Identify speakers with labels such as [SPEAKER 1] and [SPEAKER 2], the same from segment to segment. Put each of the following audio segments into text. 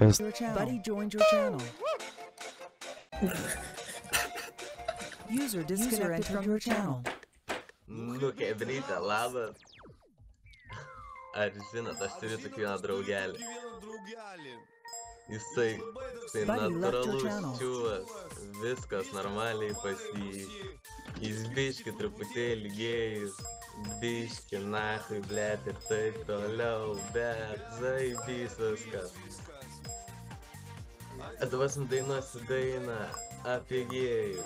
[SPEAKER 1] Kas?
[SPEAKER 2] Buddy joined your channel. User disconnected from your channel.
[SPEAKER 3] Nu, kebrytė, labas. Ar žinot, aš turiu tokį vieną draugelį. Jisai natūralus čiūvas, viskas normaliai pas jį. Jis biški truputėlį gėjus, biški nahui, blėt ir taip toliau, bet zaibys viskas. Atvasim dainuosi dainą apie gėjų.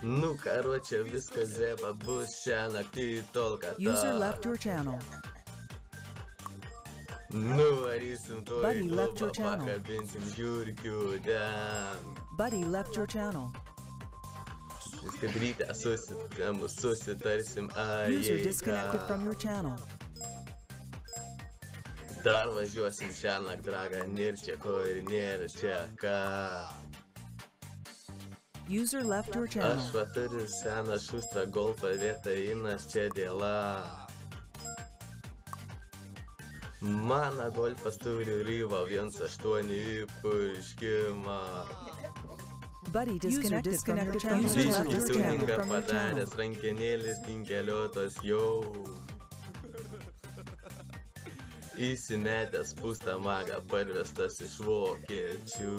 [SPEAKER 3] Nu, karočią, viskas zeba bus šią naktį tol, kad
[SPEAKER 2] User left your channel.
[SPEAKER 3] Nu, varysim tuo
[SPEAKER 2] Buddy
[SPEAKER 3] į
[SPEAKER 2] left your
[SPEAKER 3] klubą,
[SPEAKER 2] channel.
[SPEAKER 3] pakabinsim žiūrkių, dam.
[SPEAKER 2] Buddy left your channel.
[SPEAKER 3] Viską ryte susitarsim,
[SPEAKER 2] User disconnected from your channel.
[SPEAKER 3] Dar važiuosim šią naktį, draga, nėr čia ko ir nėra čia ką.
[SPEAKER 2] User left your
[SPEAKER 3] Aš
[SPEAKER 2] channel.
[SPEAKER 3] va turiu seną šustą golfą, vietą einas čia dėla. Mano golfas turi ryvą 1.8 įpurškimą.
[SPEAKER 2] Buddy disconnected from your channel. User
[SPEAKER 3] Biškį
[SPEAKER 2] left your channel
[SPEAKER 3] tuningą
[SPEAKER 2] from your channel.
[SPEAKER 3] padaręs, rankenėlis tinkeliotas jau. Įsimetęs pūstą magą, parvestas iš vokiečių.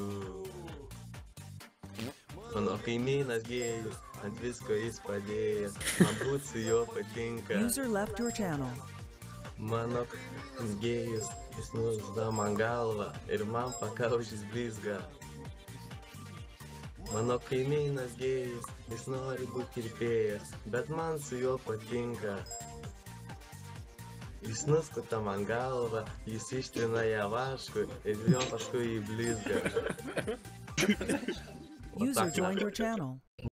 [SPEAKER 3] Mano kaimynas gėjus, ant visko jis padėjęs, man būt su juo patinka.
[SPEAKER 2] User left your channel.
[SPEAKER 3] Mano gėjus, jis nusda man galvą ir man pakaušis blizga. Mano kaimynas gėjus, jis nori būt kirpėjas, bet man su juo patinka. Jis nuskuta man galvą, jis ištrina ją vašku ir jo paskui jį blizga.
[SPEAKER 2] User joined your channel.